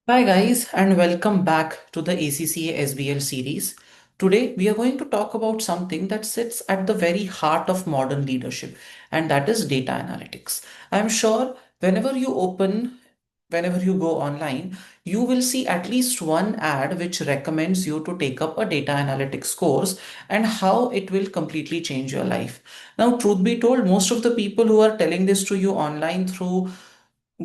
Hi guys, and welcome back to the ACCA SBL series. Today we are going to talk about something that sits at the very heart of modern leadership, and that is data analytics. I'm sure whenever you go online, you will see at least one ad which recommends you to take up a data analytics course and how it will completely change your life. Now, truth be told, most of the people who are telling this to you online through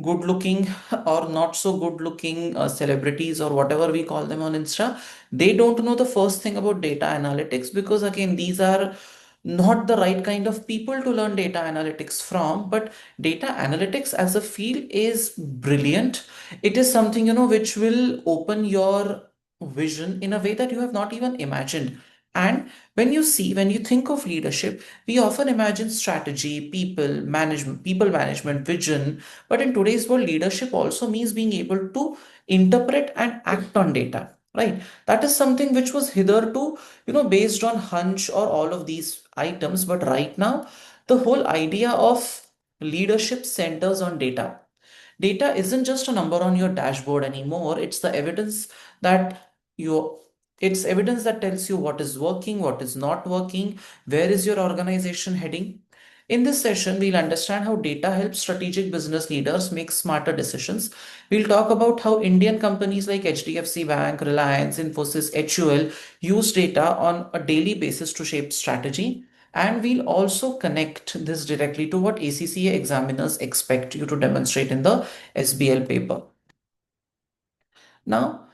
good looking or not so good looking celebrities or whatever we call them on Insta, they don't know the first thing about data analytics, because again, these are not the right kind of people to learn data analytics from. But data analytics as a field is brilliant. It is something, which will open your vision in a way that you have not even imagined. And when you think of leadership, we often imagine strategy, people management, vision. But in today's world, leadership also means being able to interpret and act on data, right? That is something which was hitherto, based on hunch or all of these items. But right now, the whole idea of leadership centers on data. Data isn't just a number on your dashboard anymore. That you it's evidence that tells you what is working, what is not working, where is your organization heading. In this session, we'll understand how data helps strategic business leaders make smarter decisions. We'll talk about how Indian companies like HDFC Bank, Reliance, Infosys, HUL use data on a daily basis to shape strategy. And we'll also connect this directly to what ACCA examiners expect you to demonstrate in the SBL paper. Now,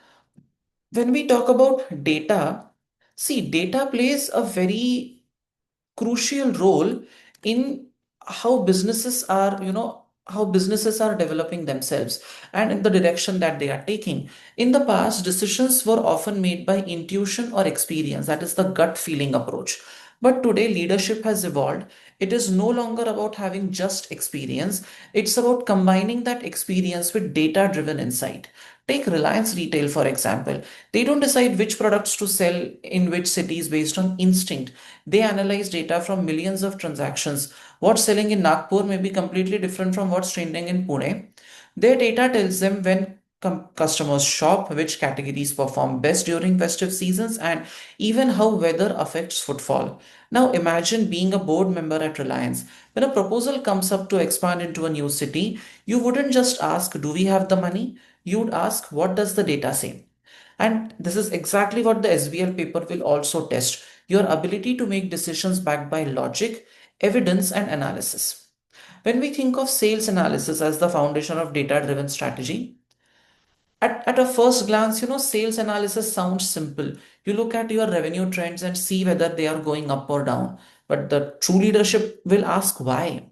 when we talk about data, see, data plays a very crucial role in how businesses are developing themselves and in the direction that they are taking. In the past, decisions were often made by intuition or experience, that is the gut feeling approach. But today leadership has evolved. It is no longer about having just experience, it's about combining that experience with data driven insight. Take Reliance Retail, for example. They don't decide which products to sell in which cities based on instinct. They analyze data from millions of transactions. What's selling in Nagpur may be completely different from what's trending in Pune. Their data tells them when customers shop, which categories perform best during festive seasons, and even how weather affects footfall. Now, imagine being a board member at Reliance. When a proposal comes up to expand into a new city, you wouldn't just ask, do we have the money? You'd ask, what does the data say? And this is exactly what the SBL paper will also test: your ability to make decisions backed by logic, evidence, and analysis. When we think of sales analysis as the foundation of data driven strategy, at a first glance, sales analysis sounds simple. You look at your revenue trends and see whether they are going up or down. But the true leadership will ask why.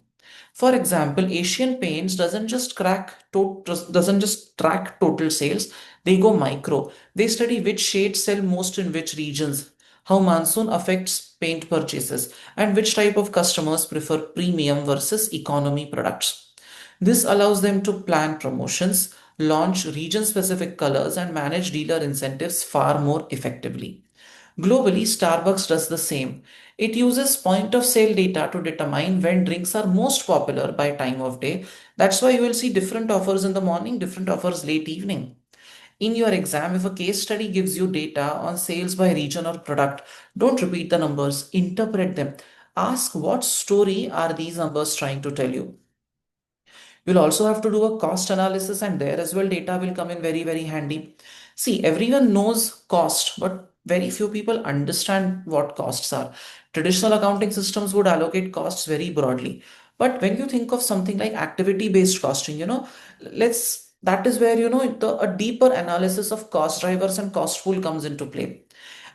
For example, Asian Paints doesn't just track total sales. They go micro. They study which shades sell most in which regions, how monsoon affects paint purchases, and which type of customers prefer premium versus economy products. This allows them to plan promotions, launch region specific colors, and manage dealer incentives far more effectively. Globally, Starbucks does the same. It uses point of sale data to determine when drinks are most popular by time of day. That's why you will see different offers in the morning, different offers late evening. In your exam, if a case study gives you data on sales by region or product, don't repeat the numbers, interpret them. Ask, what story are these numbers trying to tell you? You'll also have to do a cost analysis, and there as well, data will come in very, very handy. See, everyone knows cost, but very few people understand what costs are. Traditional accounting systems would allocate costs very broadly. But when you think of something like activity based costing, that is where, a deeper analysis of cost drivers and cost pool comes into play.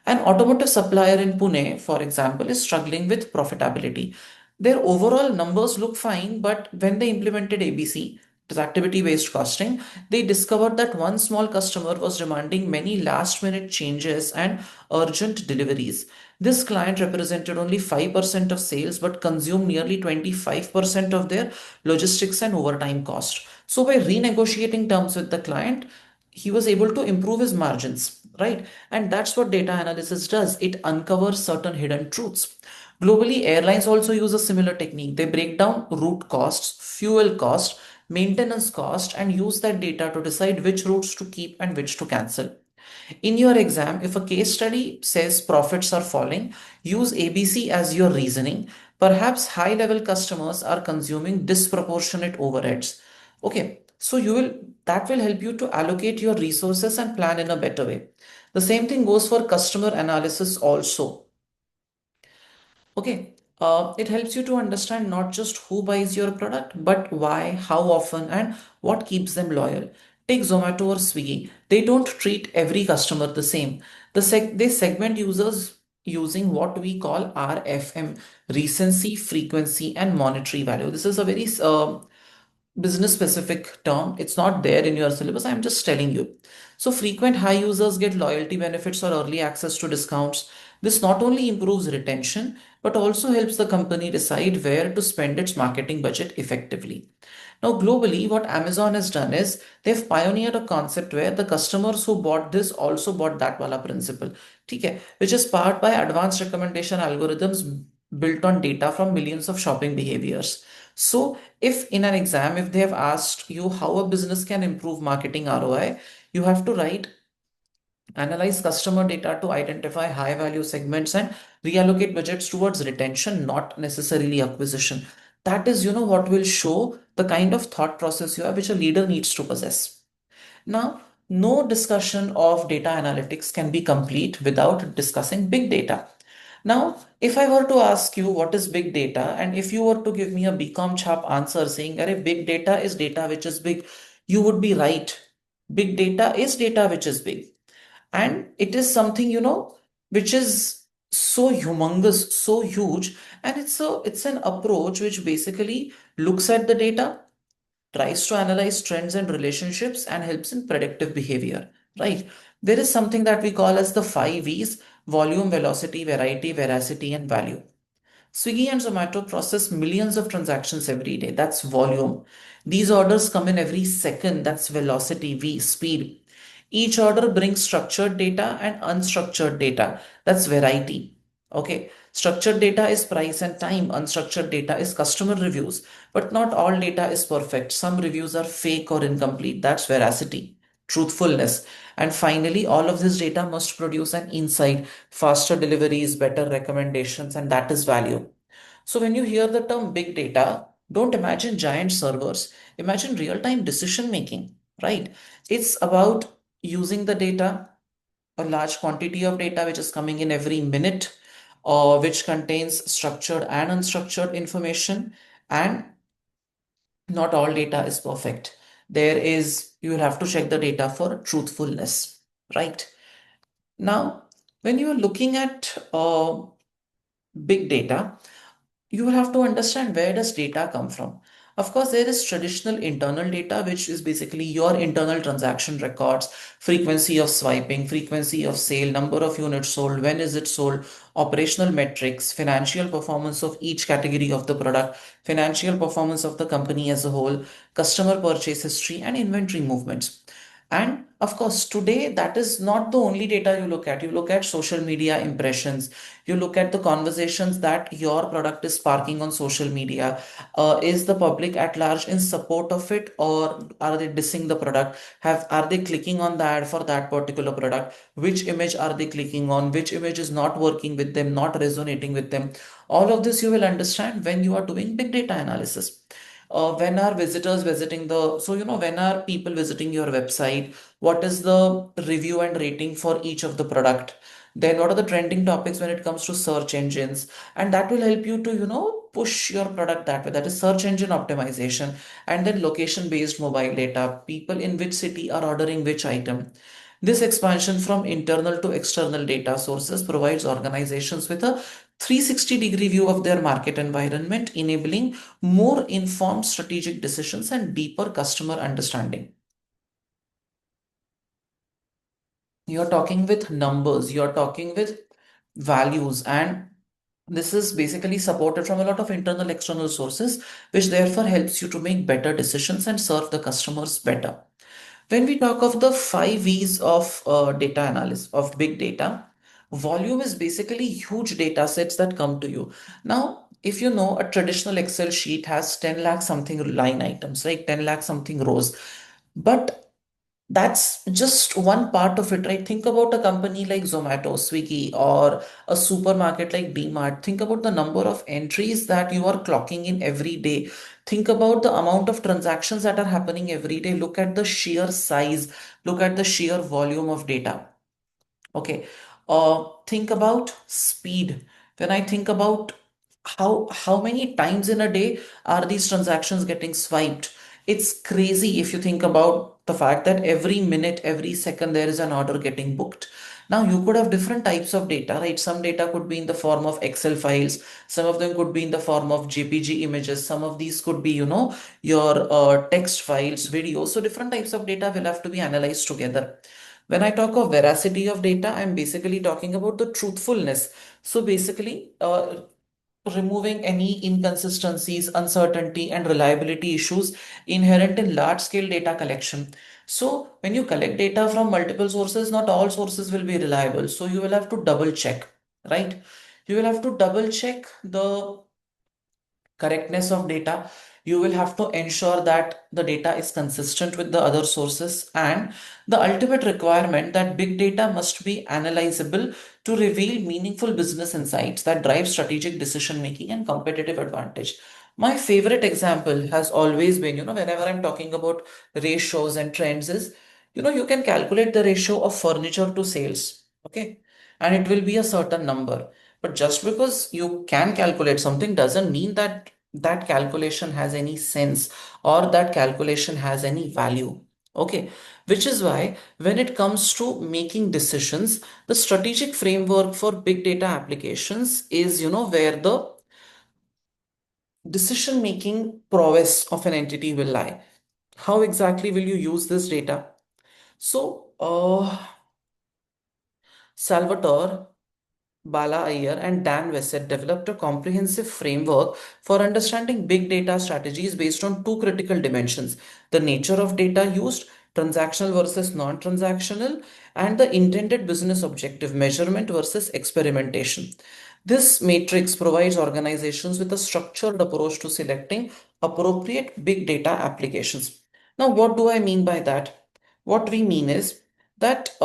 An automotive supplier in Pune, for example, is struggling with profitability. Their overall numbers look fine, but when they implemented ABC, it is activity based costing, they discovered that one small customer was demanding many last minute changes and urgent deliveries. This client represented only 5% of sales but consumed nearly 25% of their logistics and overtime cost. So, by renegotiating terms with the client, he was able to improve his margins, right? And that's what data analysis does. It uncovers certain hidden truths. Globally, airlines also use a similar technique. They break down route costs, fuel cost, maintenance cost, and use that data to decide which routes to keep and which to cancel. In your exam, if a case study says profits are falling, use ABC as your reasoning. Perhaps high level customers are consuming disproportionate overheads. Okay, so that will help you to allocate your resources and plan in a better way. The same thing goes for customer analysis also. Okay, it helps you to understand not just who buys your product, but why, how often, and what keeps them loyal. Take Zomato or Swiggy. They don't treat every customer the same. They segment users using what we call RFM, recency, frequency, and monetary value. This is a very business specific term. It's not there in your syllabus. I'm just telling you. So frequent high users get loyalty benefits or early access to discounts. This not only improves retention, but also helps the company decide where to spend its marketing budget effectively. Now, globally, what Amazon has done is they've pioneered a concept where the customers who bought this also bought that wala principle, ठीक which is powered by advanced recommendation algorithms built on data from millions of shopping behaviors. So, if in an exam, if they have asked you how a business can improve marketing ROI, you have to write analyze customer data to identify high value segments and reallocate budgets towards retention, not necessarily acquisition. That is, what will show the kind of thought process you have, which a leader needs to possess. Now, no discussion of data analytics can be complete without discussing big data. Now, if I were to ask you what is big data, and if you were to give me a BCom chap answer saying, Arey, big data is data which is big, you would be right. Big data is data which is big. And it is something, which is so humongous, so huge. And it's an approach which basically looks at the data, tries to analyze trends and relationships, and helps in predictive behavior, right? There is something that we call as the 5 V's: volume, velocity, variety, veracity, and value. Swiggy and Zomato process millions of transactions every day. That's volume. These orders come in every second. That's velocity, V, speed. Each order brings structured data and unstructured data. That's variety. Okay. Structured data is price and time. Unstructured data is customer reviews. But not all data is perfect. Some reviews are fake or incomplete. That's veracity, truthfulness. And finally, all of this data must produce an insight, faster deliveries, better recommendations, and that is value. So when you hear the term big data, don't imagine giant servers. Imagine real-time decision making, right? It's about using the data, a large quantity of data which is coming in every minute, or which contains structured and unstructured information, and not all data is perfect. You will have to check the data for truthfulness, right? Now, when you are looking at big data, you will have to understand where does data come from. Of course, there is traditional internal data, which is basically your internal transaction records, frequency of swiping, frequency of sale, number of units sold, when is it sold, operational metrics, financial performance of each category of the product, financial performance of the company as a whole, customer purchase history, and inventory movements. And of course, today that is not the only data you look at. You look at social media impressions. You look at the conversations that your product is sparking on social media. Is the public at large in support of it, or are they dissing the product? Are they clicking on the ad for that particular product? Which image are they clicking on? Which image is not working with them, not resonating with them? All of this you will understand when you are doing big data analysis. When are visitors visiting when are people visiting your website? What is the review and rating for each of the product? Then what are the trending topics when it comes to search engines? And that will help you to, push your product that way. That is search engine optimization. And then location based mobile data. People in which city are ordering which item. This expansion from internal to external data sources provides organizations with a 360-degree view of their market environment, enabling more informed strategic decisions and deeper customer understanding. You're talking with numbers, you're talking with values, and this is basically supported from a lot of internal external sources, which therefore helps you to make better decisions and serve the customers better. When we talk of the 5 V's of data analysis, of big data, volume is basically huge data sets that come to you. Now, if you know, a traditional Excel sheet has 10 lakh something line items, right? 10 lakh something rows. But that's just one part of it, right? Think about a company like Zomato, Swiggy, or a supermarket like DMart. Think about the number of entries that you are clocking in every day. Think about the amount of transactions that are happening every day. Look at the sheer size, look at the sheer volume of data. Okay. Think about speed. When I think about how many times in a day are these transactions getting swiped, it's crazy if you think about the fact that every minute, every second, there is an order getting booked. Now, you could have different types of data, right? Some data could be in the form of Excel files, some of them could be in the form of JPG images, some of these could be, your text files, videos. So, different types of data will have to be analyzed together. When I talk of veracity of data, I'm basically talking about the truthfulness. So basically, removing any inconsistencies, uncertainty, and reliability issues inherent in large scale data collection. So when you collect data from multiple sources, not all sources will be reliable. So you will have to double check, right? You will have to double check the correctness of data. You will have to ensure that the data is consistent with the other sources, and the ultimate requirement that big data must be analyzable to reveal meaningful business insights that drive strategic decision making and competitive advantage. My favorite example has always been, whenever I'm talking about ratios and trends, is, you can calculate the ratio of furniture to sales, okay, and it will be a certain number. But just because you can calculate something doesn't mean that that calculation has any sense or that calculation has any value. Okay, which is why when it comes to making decisions, the strategic framework for big data applications is, where the decision making prowess of an entity will lie. How exactly will you use this data? So, Salvatore Bala Iyer and Dan Wessett developed a comprehensive framework for understanding big data strategies based on two critical dimensions: the nature of data used, transactional versus non transactional, and the intended business objective, measurement versus experimentation. This matrix provides organizations with a structured approach to selecting appropriate big data applications. Now, what do I mean by that? What we mean is that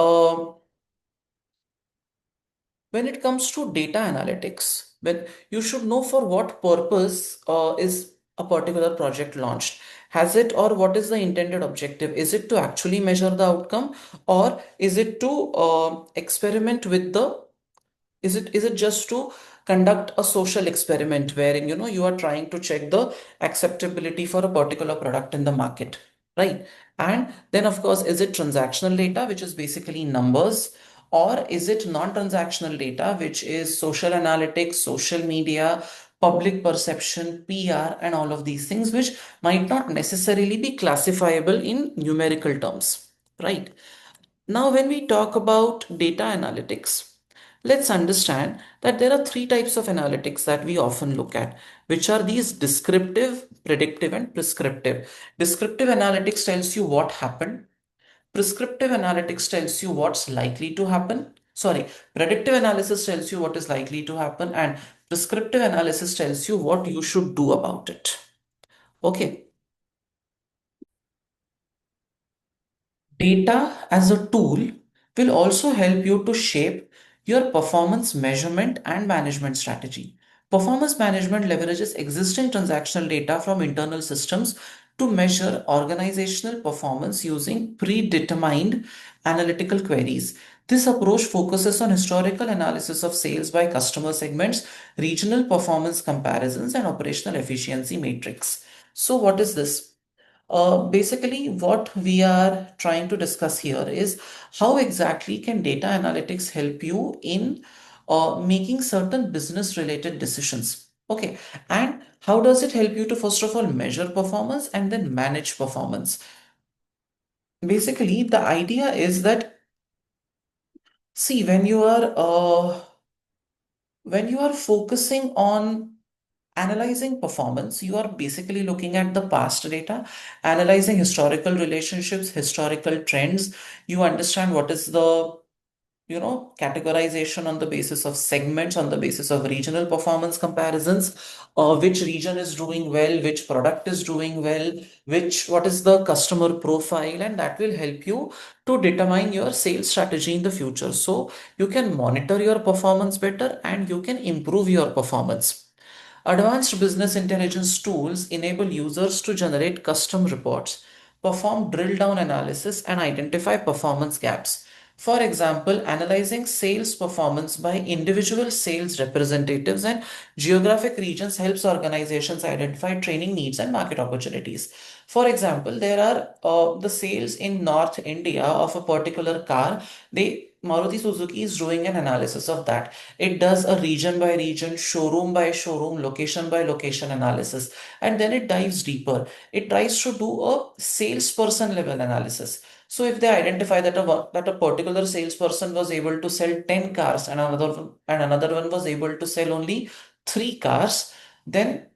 when it comes to data analytics, when you should know for what purpose is a particular project launched. Has it, or what is the intended objective? Is it to actually measure the outcome, or is it to experiment with the, is it just to conduct a social experiment wherein you are trying to check the acceptability for a particular product in the market, right? And then of course, is it transactional data, which is basically numbers, or is it non-transactional data, which is social analytics, social media, public perception, PR, and all of these things, which might not necessarily be classifiable in numerical terms, right? Now, when we talk about data analytics, let's understand that there are three types of analytics that we often look at, which are these: descriptive, predictive, and prescriptive. Descriptive analytics tells you what happened. Prescriptive analytics tells you what's likely to happen. Sorry, predictive analysis tells you what is likely to happen, and prescriptive analysis tells you what you should do about it. Okay. Data as a tool will also help you to shape your performance measurement and management strategy. Performance management leverages existing transactional data from internal systems to measure organizational performance using predetermined analytical queries. This approach focuses on historical analysis of sales by customer segments, regional performance comparisons, and operational efficiency matrix. So, what is this? Basically, what we are trying to discuss here is how exactly can data analytics help you in making certain business related decisions. Okay, and how does it help you to first of all measure performance and then manage performance? Basically, the idea is that, see, when you are focusing on analyzing performance, you are basically looking at the past data, analyzing historical relationships, historical trends. You understand what is the categorization on the basis of segments, on the basis of regional performance comparisons, which region is doing well, which product is doing well, what is the customer profile, and that will help you to determine your sales strategy in the future. So you can monitor your performance better and you can improve your performance. Advanced business intelligence tools enable users to generate custom reports, perform drill down analysis, and identify performance gaps. For example, analyzing sales performance by individual sales representatives and geographic regions helps organizations identify training needs and market opportunities. For example, there are the sales in North India of a particular car. Maruti Suzuki is doing an analysis of that. It does a region by region, showroom by showroom, location by location analysis, and then it dives deeper. It tries to do a salesperson level analysis. So if they identify that a particular salesperson was able to sell 10 cars and another one was able to sell only 3 cars, then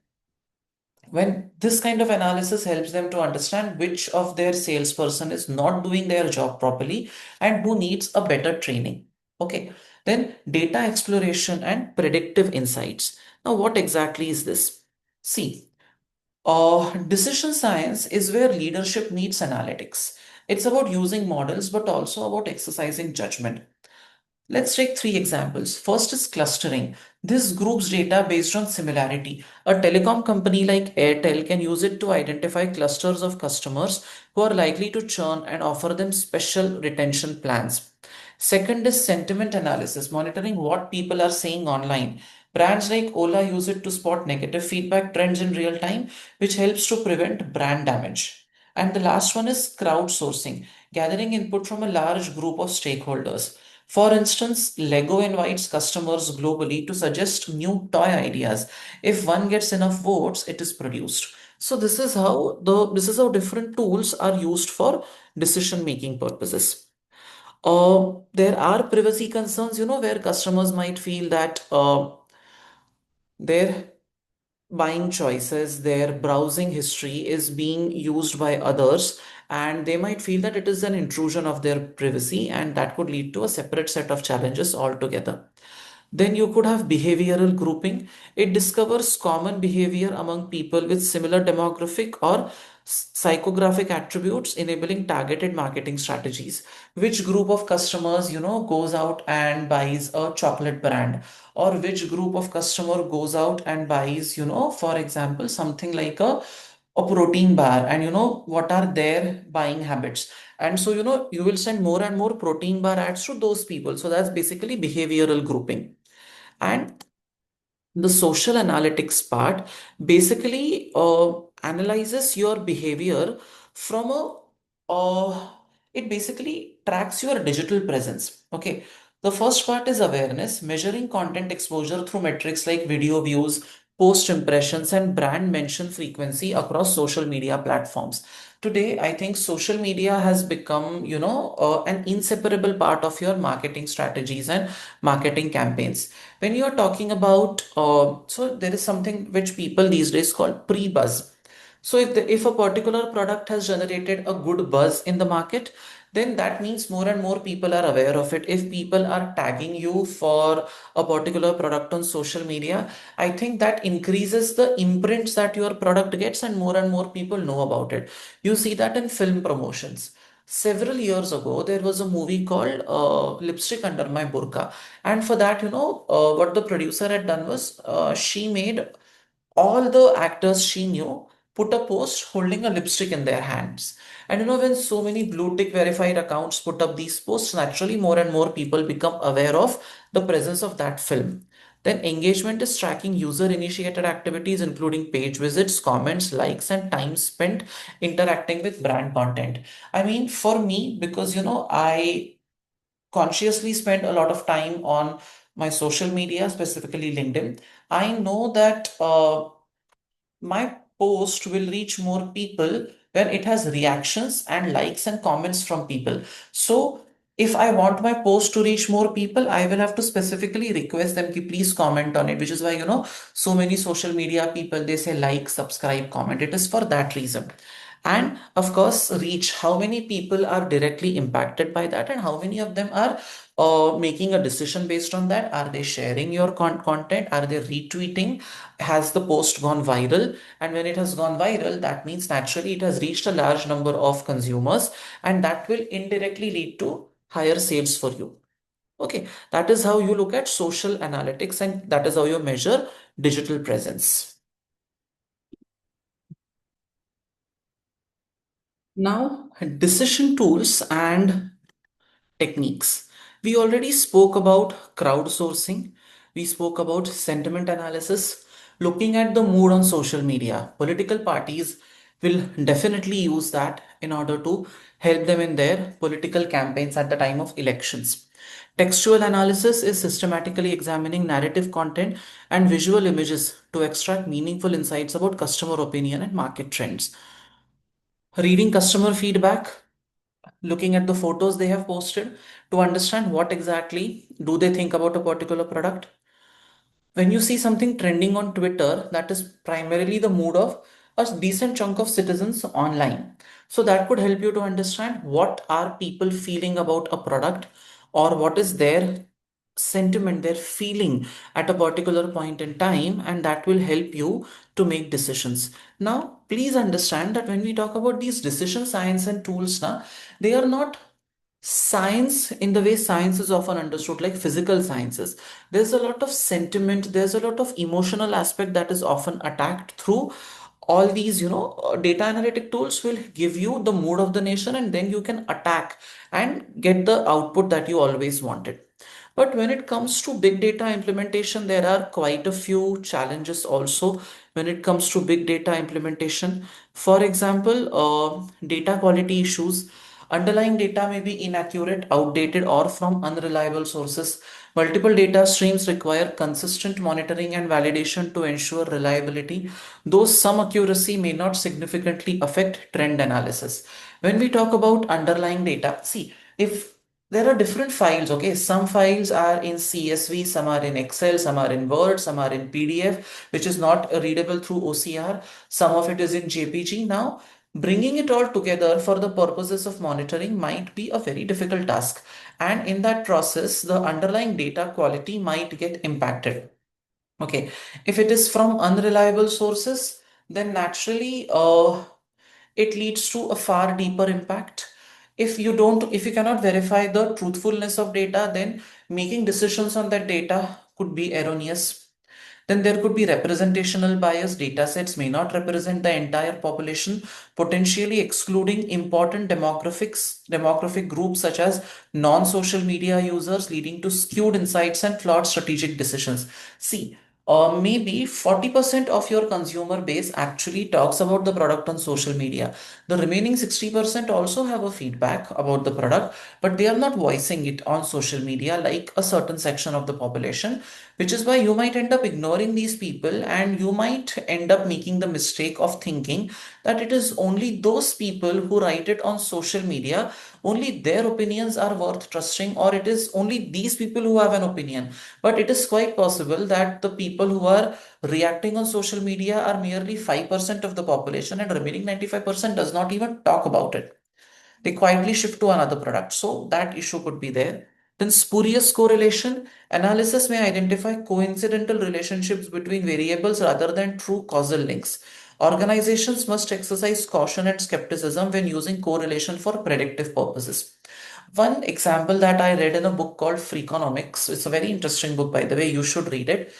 when this kind of analysis helps them to understand which of their salesperson is not doing their job properly and who needs a better training. Okay, then data exploration and predictive insights. Now, what exactly is this? See, decision science is where leadership meets analytics. It's about using models, but also about exercising judgment. Let's take 3 examples. First is clustering. This groups data based on similarity. A telecom company like Airtel can use it to identify clusters of customers who are likely to churn and offer them special retention plans. Second is sentiment analysis, monitoring what people are saying online. Brands like Ola use it to spot negative feedback trends in real time, which helps to prevent brand damage. And the last one is crowdsourcing, gathering input from a large group of stakeholders. For instance, Lego invites customers globally to suggest new toy ideas. If one gets enough votes, it is produced. So this is how different tools are used for decision making purposes. There are privacy concerns, where customers might feel that their buying choices, their browsing history is being used by others, and they might feel that it is an intrusion of their privacy, and that could lead to a separate set of challenges altogether. Then you could have behavioral grouping. It discovers common behavior among people with similar demographic or psychographic attributes, enabling targeted marketing strategies. Which group of customers, goes out and buys a chocolate brand, or which group of customer goes out and buys, for example, something like a protein bar, and what are their buying habits. And so you will send more and more protein bar ads to those people. So that's basically behavioral grouping. And the social analytics part basically analyzes your behavior from it basically tracks your digital presence. Okay. The first part is awareness, measuring content exposure through metrics like video views, post impressions, and brand mention frequency across social media platforms. Today, I think social media has become, an inseparable part of your marketing strategies and marketing campaigns. When you're talking about, so there is something which people these days call pre-buzz. So if a particular product has generated a good buzz in the market, then that means more and more people are aware of it. If people are tagging you for a particular product on social media, I think that increases the imprints that your product gets, and more people know about it. You see that in film promotions. Several years ago, there was a movie called Lipstick Under My Burqa. And for that, what the producer had done was she made all the actors she knew put a post holding a lipstick in their hands. And when so many blue tick verified accounts put up these posts, naturally more and more people become aware of the presence of that film. Then engagement is tracking user initiated activities, including page visits, comments, likes, and time spent interacting with brand content. I mean, for me, because I consciously spend a lot of time on my social media, specifically LinkedIn, I know that my post will reach more people when it has reactions and likes and comments from people. So if I want my post to reach more people, I will have to specifically request them to please comment on it, which is why, so many social media people, they say like, subscribe, comment. It is for that reason. And of course, reach, how many people are directly impacted by that, and how many of them are making a decision based on that. Are they sharing your content? Are they retweeting? Has the post gone viral? And when it has gone viral, that means naturally it has reached a large number of consumers, and that will indirectly lead to higher sales for you. Okay, that is how you look at social analytics, and that is how you measure digital presence. Now, decision tools and techniques. We already spoke about crowdsourcing. We spoke about sentiment analysis, looking at the mood on social media. Political parties will definitely use that in order to help them in their political campaigns at the time of elections. Textual analysis is systematically examining narrative content and visual images to extract meaningful insights about customer opinion and market trends. Reading customer feedback, looking at the photos they have posted to understand what exactly do they think about a particular product. When you see something trending on Twitter, that is primarily the mood of a decent chunk of citizens online. So that could help you to understand what are people feeling about a product, or what is their sentiment, their feeling at a particular point in time, and that will help you to make decisions. Now, please understand that when we talk about these decision science and tools, now, they are not science in the way science is often understood, like physical sciences. There's a lot of sentiment, there's a lot of emotional aspect that is often attacked through all these, data analytic tools will give you the mood of the nation, and then you can attack and get the output that you always wanted. But when it comes to big data implementation, there are quite a few challenges also when it comes to big data implementation. For example, data quality issues. Underlying data may be inaccurate, outdated, or from unreliable sources. Multiple data streams require consistent monitoring and validation to ensure reliability, though some accuracy may not significantly affect trend analysis. When we talk about underlying data, see, if there are different files, okay, some files are in CSV, some are in Excel, some are in Word, some are in PDF, which is not readable through OCR, some of it is in JPG. Now, bringing it all together for the purposes of monitoring might be a very difficult task. And in that process, the underlying data quality might get impacted. Okay, if it is from unreliable sources, then naturally it leads to a far deeper impact. If you cannot verify the truthfulness of data, then making decisions on that data could be erroneous. Then there could be representational bias. Data sets may not represent the entire population, potentially excluding important demographic groups such as non-social media users, leading to skewed insights and flawed strategic decisions. See, maybe 40% of your consumer base actually talks about the product on social media. The remaining 60% also have a feedback about the product, but they are not voicing it on social media like a certain section of the population, which is why you might end up ignoring these people, and you might end up making the mistake of thinking that it is only those people who write it on social media, only their opinions are worth trusting, or it is only these people who have an opinion. But it is quite possible that the people who are reacting on social media are merely 5% of the population, and remaining 95% does not even talk about it. They quietly shift to another product. So that issue could be there. Then spurious correlation analysis may identify coincidental relationships between variables rather than true causal links. Organizations must exercise caution and skepticism when using correlation for predictive purposes. One example that I read in a book called Freakonomics, it's a very interesting book, by the way, you should read it.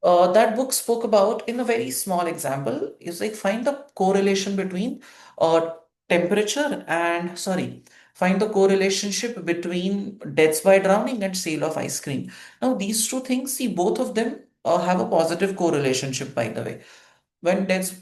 That book spoke about, in a very small example, is like find the correlation between uh, temperature and, sorry, find the correlationship between deaths by drowning and sale of ice cream. Now, these two things, see, both of them have a positive correlationship, by the way. When deaths,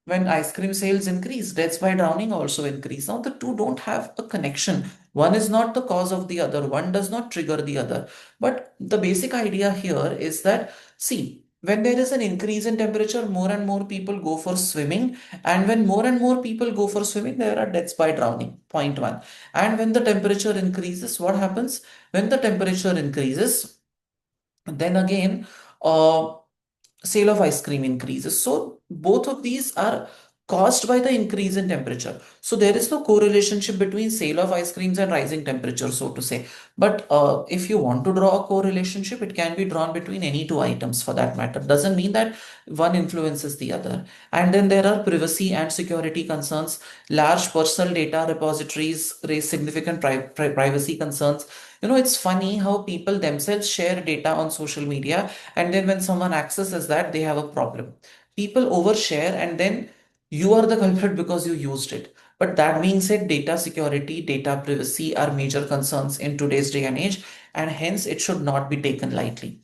when ice cream sales increase, deaths by drowning also increase. Now, the two don't have a connection. One is not the cause of the other, one does not trigger the other. But the basic idea here is that, see, when there is an increase in temperature, more and more people go for swimming. And when more and more people go for swimming, there are deaths by drowning. Point one. And when the temperature increases, what happens? When the temperature increases, then again, uh, sale of ice cream increases. So both of these are caused by the increase in temperature. So there is no correlationship between sale of ice creams and rising temperature, so to say. But if you want to draw a correlationship, it can be drawn between any two items for that matter. Doesn't mean that one influences the other. And then there are privacy and security concerns. Large personal data repositories raise significant privacy concerns. It's funny how people themselves share data on social media, and then when someone accesses that, they have a problem. People overshare, and then you are the culprit because you used it. But that being said, data security, data privacy are major concerns in today's day and age, and hence it should not be taken lightly.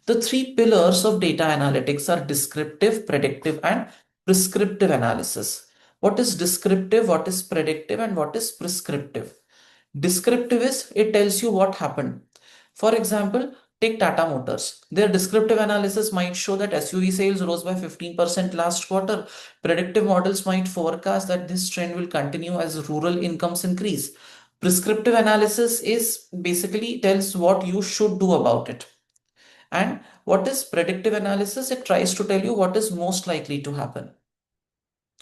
The three pillars of data analytics are descriptive, predictive, and prescriptive analysis. What is descriptive, what is predictive, and what is prescriptive? Descriptive is it tells you what happened. For example, take Tata Motors. Their descriptive analysis might show that SUV sales rose by 15% last quarter. Predictive models might forecast that this trend will continue as rural incomes increase. Prescriptive analysis is basically tells what you should do about it. And what is predictive analysis? It tries to tell you what is most likely to happen.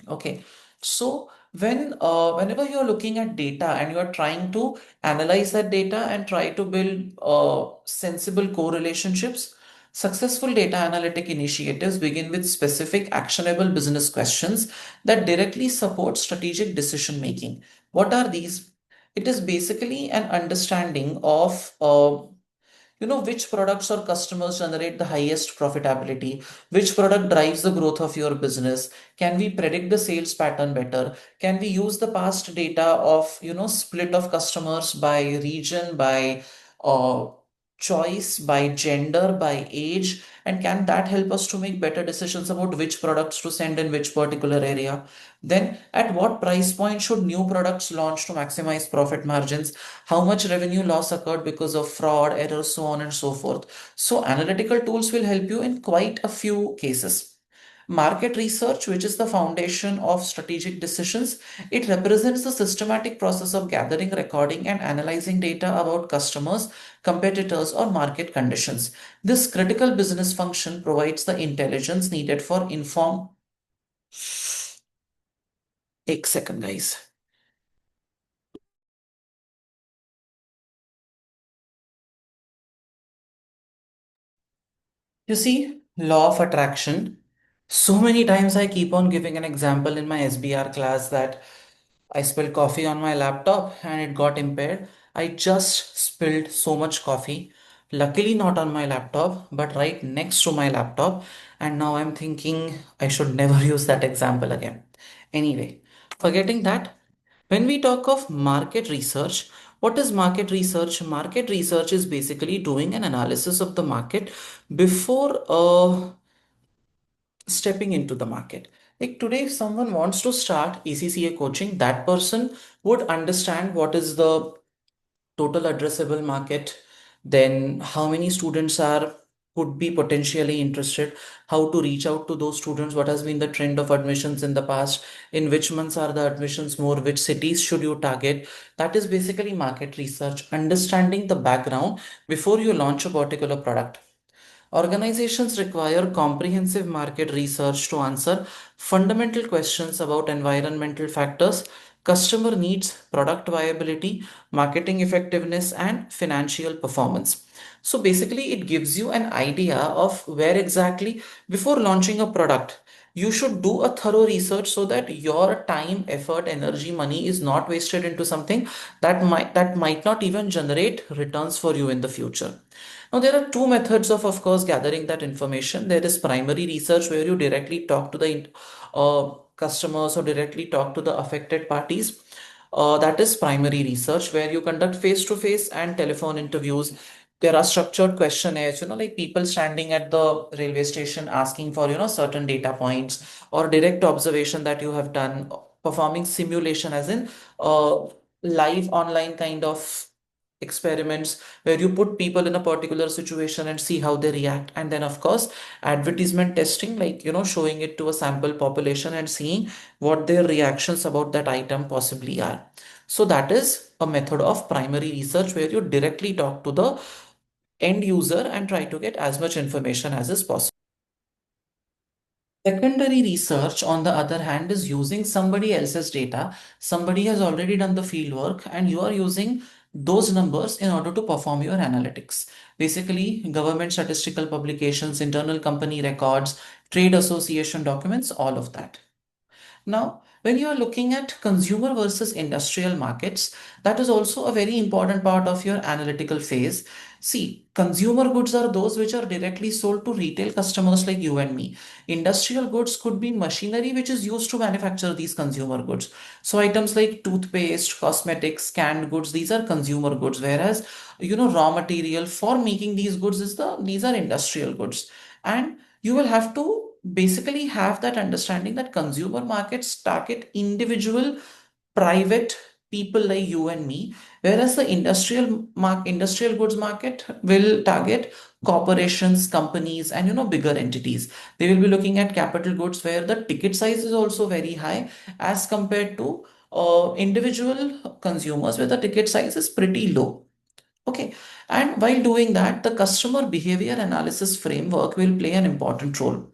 Okay, so whenever you're looking at data and you're trying to analyze that data and try to build sensible correlationships, successful data analytic initiatives begin with specific actionable business questions that directly support strategic decision making. What are these? It is basically an understanding of which products or customers generate the highest profitability, which product drives the growth of your business. Can we predict the sales pattern better? Can we use the past data of split of customers by region, by uh, choice, by gender, by age, and can that help us to make better decisions about which products to send in which particular area? Then at what price point should new products launch to maximize profit margins? How much revenue loss occurred because of fraud, errors, so on and so forth. So, analytical tools will help you in quite a few cases. Market research, which is the foundation of strategic decisions, it represents the systematic process of gathering, recording, and analyzing data about customers, competitors, or market conditions. This critical business function provides the intelligence needed for informed. Take a second, guys. You see, law of attraction. So many times I keep on giving an example in my SBR class that I spilled coffee on my laptop and it got impaired. I just spilled so much coffee. Luckily, not on my laptop, but right next to my laptop. And now I'm thinking I should never use that example again. Anyway, forgetting that, when we talk of market research, what is market research? Market research is basically doing an analysis of the market before stepping into the market. Like today, if someone wants to start ACCA coaching, that person would understand what is the total addressable market, then how many students are could be potentially interested, how to reach out to those students, what has been the trend of admissions in the past, in which months are the admissions more, which cities should you target. That is basically market research, understanding the background before you launch a particular product. Organizations require comprehensive market research to answer fundamental questions about environmental factors, customer needs, product viability, marketing effectiveness, and financial performance. So basically, it gives you an idea of where exactly, before launching a product, you should do a thorough research so that your time, effort, energy, money is not wasted into something that might not even generate returns for you in the future. Now, there are two methods of course, gathering that information. There is primary research where you directly talk to the customers or directly talk to the affected parties. That is primary research where you conduct face-to-face and telephone interviews. There are structured questionnaires, like people standing at the railway station asking for, certain data points or direct observation that you have done, performing simulation as in live online kind of experiments where you put people in a particular situation and see how they react. And then of course advertisement testing, like showing it to a sample population and seeing what their reactions about that item possibly are. So that is a method of primary research where you directly talk to the end user and try to get as much information as is possible. Secondary research, on the other hand, is using somebody else's data. Somebody has already done the field work, and you are using those numbers in order to perform your analytics. Basically, government statistical publications, internal company records, trade association documents, all of that. Now, when you are looking at consumer versus industrial markets, that is also a very important part of your analytical phase. See, consumer goods are those which are directly sold to retail customers like you and me. Industrial goods could be machinery which is used to manufacture these consumer goods. So items like toothpaste, cosmetics, canned goods, these are consumer goods, whereas raw material for making these goods is these are industrial goods. And you will have to basically have that understanding that consumer markets target individual private people like you and me, whereas the industrial goods market will target corporations, companies, and bigger entities. They will be looking at capital goods where the ticket size is also very high as compared to individual consumers where the ticket size is pretty low. Okay, and while doing that, the customer behavior analysis framework will play an important role.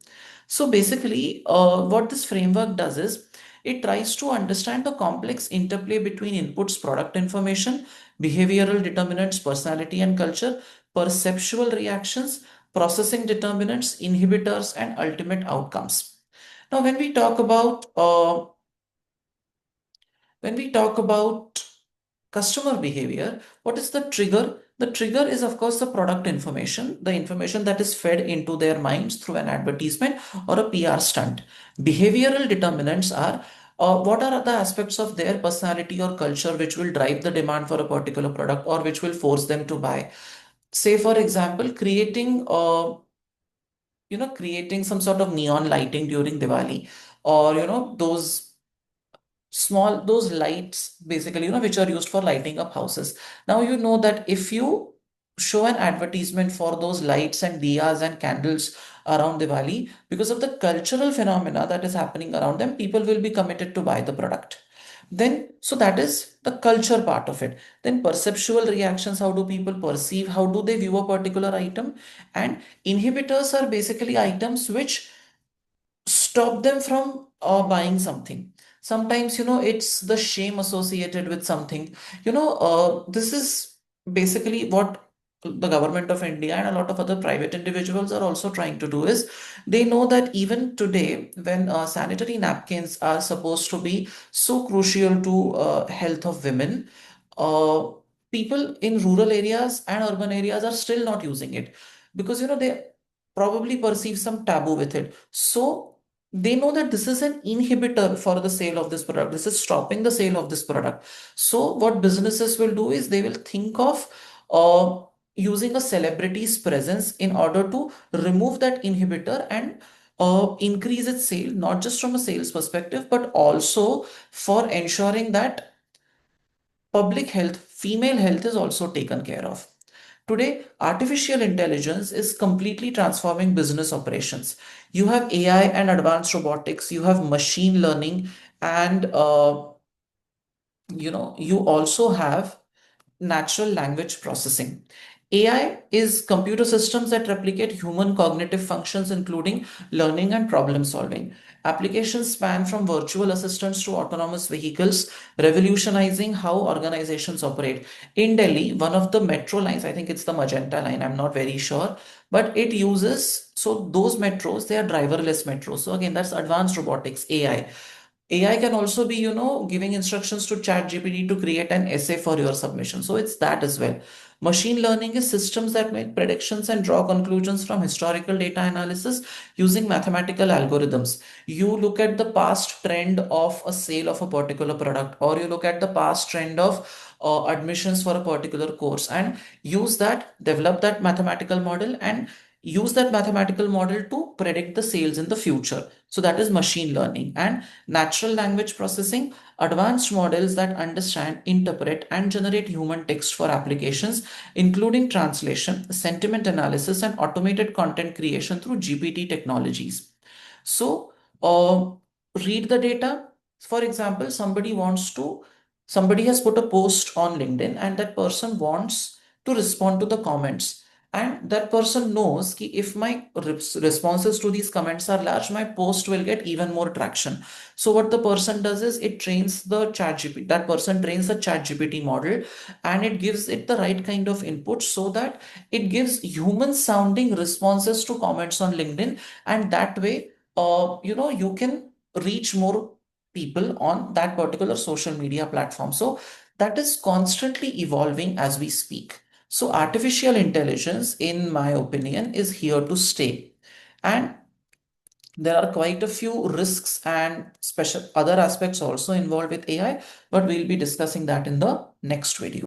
So basically, what this framework does is it tries to understand the complex interplay between inputs, product information, behavioral determinants, personality and culture, perceptual reactions, processing determinants, inhibitors, and ultimate outcomes. Now, when we talk about customer behavior, what is the trigger? The trigger is, of course, the product information, the information that is fed into their minds through an advertisement or a PR stunt. Behavioral determinants are what are the aspects of their personality or culture which will drive the demand for a particular product or which will force them to buy. Say, for example, creating some sort of neon lighting during Diwali, or those lights basically which are used for lighting up houses. Now you know that if you show an advertisement for those lights and diyas and candles around Diwali, because of the cultural phenomena that is happening around them, people will be committed to buy the product. Then, so that is the culture part of it. Then perceptual reactions, how do people perceive, how do they view a particular item? And inhibitors are basically items which stop them from buying something. Sometimes it's the shame associated with something. This is basically what the government of India and a lot of other private individuals are also trying to do is they know that even today when sanitary napkins are supposed to be so crucial to health of women, uh, people in rural areas and urban areas are still not using it because they probably perceive some taboo with it. So they know that this is an inhibitor for the sale of this product. This is stopping the sale of this product. So what businesses will do is they will think of using a celebrity's presence in order to remove that inhibitor and increase its sale, not just from a sales perspective, but also for ensuring that public health, female health is also taken care of. Today, artificial intelligence is completely transforming business operations. You have AI and advanced robotics, you have machine learning, and you also have natural language processing. AI is computer systems that replicate human cognitive functions, including learning and problem solving. Applications span from virtual assistants to autonomous vehicles, revolutionizing how organizations operate. In Delhi, one of the metro lines, I think it's the Magenta line, I'm not very sure, but it uses, so those metros, they are driverless metros. So again, that's advanced robotics, AI. AI can also be, giving instructions to ChatGPT to create an essay for your submission. So it's that as well. Machine learning is systems that make predictions and draw conclusions from historical data analysis using mathematical algorithms. You look at the past trend of a sale of a particular product, or you look at the past trend of admissions for a particular course, and develop that mathematical model, and use that mathematical model to predict the sales in the future. So that is machine learning. And natural language processing, advanced models that understand, interpret, and generate human text for applications, including translation, sentiment analysis, and automated content creation through GPT technologies. So, read the data. For example, somebody has put a post on LinkedIn and that person wants to respond to the comments. and that person knows कि if my responses to these comments are large, my post will get even more traction. So what the person does is it trains the chat GPT, that person trains the chat GPT model, and it gives it the right kind of input so that it gives human sounding responses to comments on LinkedIn. And that way, you can reach more people on that particular social media platform. So that is constantly evolving as we speak. So artificial intelligence, in my opinion, is here to stay. And there are quite a few risks and special other aspects also involved with AI, but we'll be discussing that in the next video.